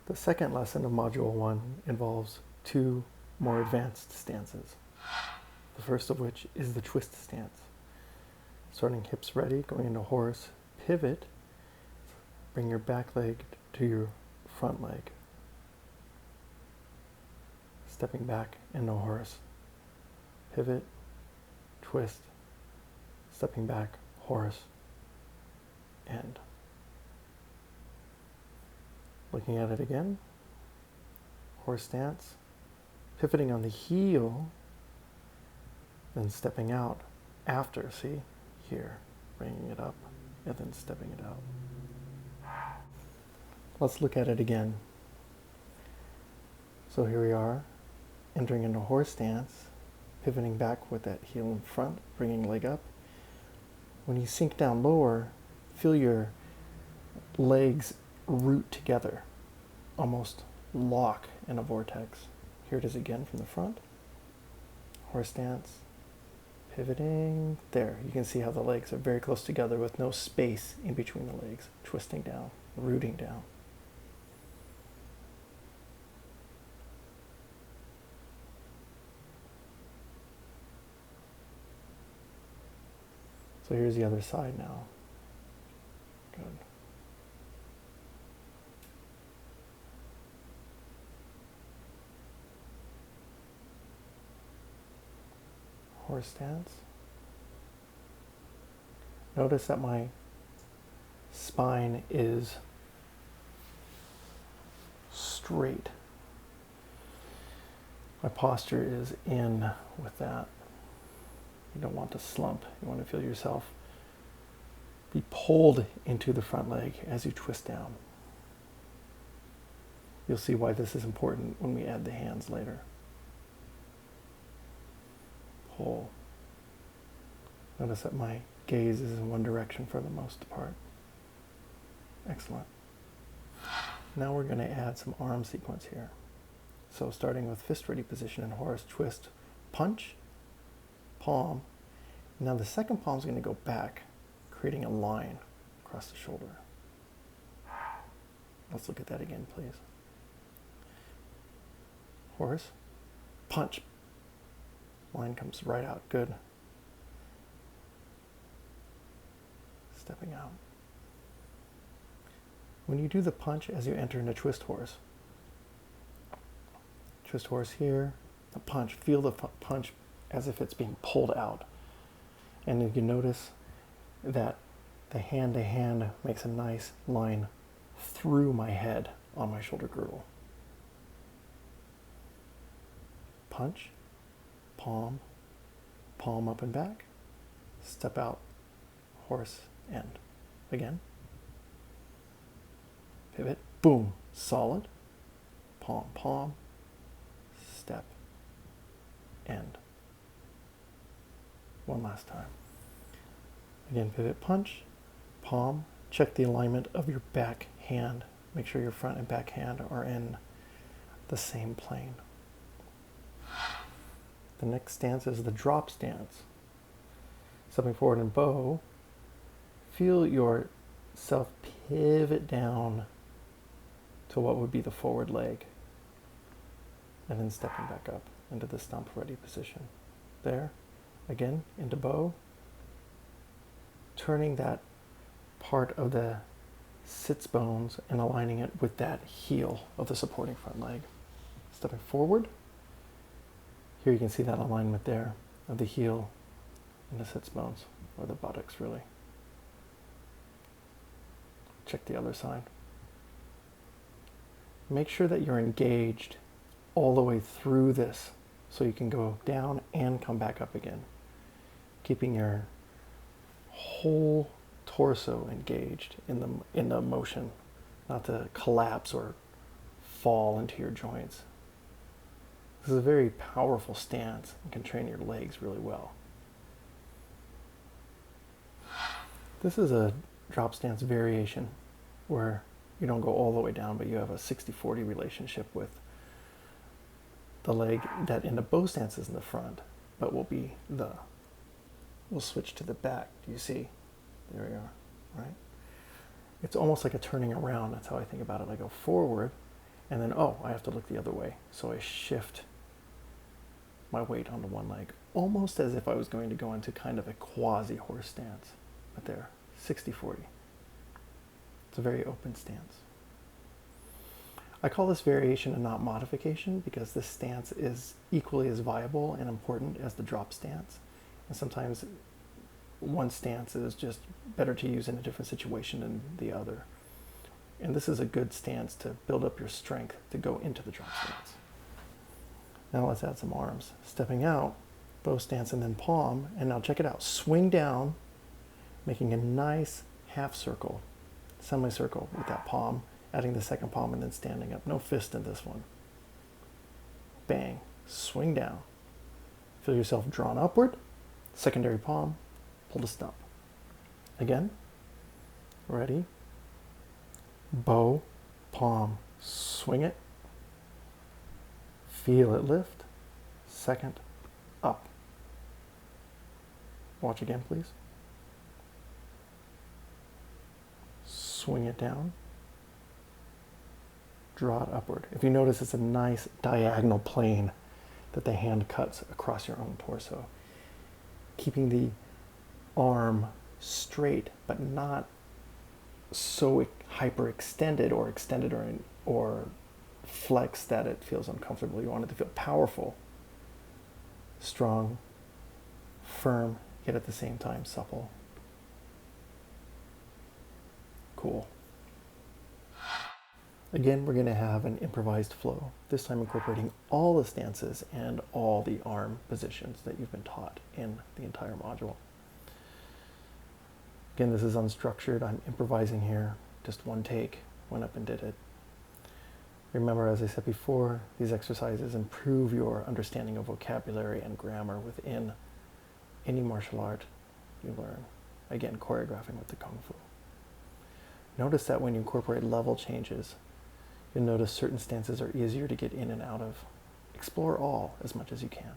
The second lesson of Module 1 involves two more advanced stances, the first of which is the twist stance. Starting hips ready, going into horse, pivot, bring your back leg to your front leg. Stepping back into horse, pivot, twist, stepping back, horse, end. Looking at it again, horse stance, pivoting on the heel, then stepping out after, see, here, bringing it up, and then stepping it out. Let's look at it again. So here we are, entering into horse stance, pivoting back with that heel in front, bringing leg up. When you sink down lower, feel your legs root together, almost lock in a vortex. Here it is again from the front. Horse stance, pivoting. There, you can see how the legs are very close together with no space in between the legs, twisting down, rooting down. So here's the other side now. Good. Horse stance. Notice that my spine is straight. My posture is in with that. You don't want to slump. You want to feel yourself be pulled into the front leg as you twist down. You'll see why this is important when we add the hands later. Pull. Notice that my gaze is in one direction for the most part. Excellent. Now we're going to add some arm sequence here. So starting with fist ready position in horse, twist, punch, palm. Now the second palm is going to go back, creating a line across the shoulder. Let's look at that again, please. Horse, punch. Line comes right out. Good. Stepping out. When you do the punch as you enter into twist horse here, the punch, feel the punch as if it's being pulled out. And you can notice that the hand to hand makes a nice line through my head on my shoulder girdle. Punch, palm, palm up and back, step out, horse, end. Again. Pivot, boom, solid, palm, palm, step, end. One last time. Again, pivot, punch, palm, check the alignment of your back hand. Make sure your front and back hand are in the same plane. The next stance is the drop stance. Stepping forward in bow, feel yourself pivot down to what would be the forward leg, and then stepping back up into the stump ready position. There, again, into bow, turning that part of the sits bones and aligning it with that heel of the supporting front leg. Stepping forward, here you can see that alignment there of the heel and the sits bones, or the buttocks really. Check the other side. Make sure that you're engaged all the way through this so you can go down and come back up again. Keeping your whole torso engaged in the motion, not to collapse or fall into your joints. This is a very powerful stance and can train your legs really well. This is a drop stance variation where you don't go all the way down, but you have a 60-40 relationship with the leg that in the bow stance is in the front, but we'll switch to the back. Do you see? There we are, right? It's almost like a turning around. That's how I think about it. I go forward, And then, oh, I have to look the other way. So I shift my weight onto one leg, almost as if I was going to go into kind of a quasi horse stance. But there, 60-40. It's a very open stance. I call this variation and not modification because this stance is equally as viable and important as the drop stance. And sometimes one stance is just better to use in a different situation than the other. And this is a good stance to build up your strength to go into the drop stance. Now let's add some arms. Stepping out, bow stance and then palm. And now check it out. Swing down, making a nice half circle, semicircle with that palm, adding the second palm and then standing up. No fist in this one. Bang. Swing down. Feel yourself drawn upward. Secondary palm. Pull to stop. Again. Ready. Bow, palm, swing it. Feel it lift. Second, up. Watch again, please. Swing it down. Draw it upward. If you notice, it's a nice diagonal plane that the hand cuts across your own torso. Keeping the arm straight, but not so hyperextended or extended or flexed that it feels uncomfortable. You want it to feel powerful, strong, firm, yet at the same time supple. Cool. Again, we're going to have an improvised flow, this time incorporating all the stances and all the arm positions that you've been taught in the entire module. Again, this is unstructured. I'm improvising here. Just one take, went up and did it. Remember, as I said before, these exercises improve your understanding of vocabulary and grammar within any martial art you learn. Again, choreographing with the Kung Fu. Notice that when you incorporate level changes, you'll notice certain stances are easier to get in and out of. Explore all as much as you can.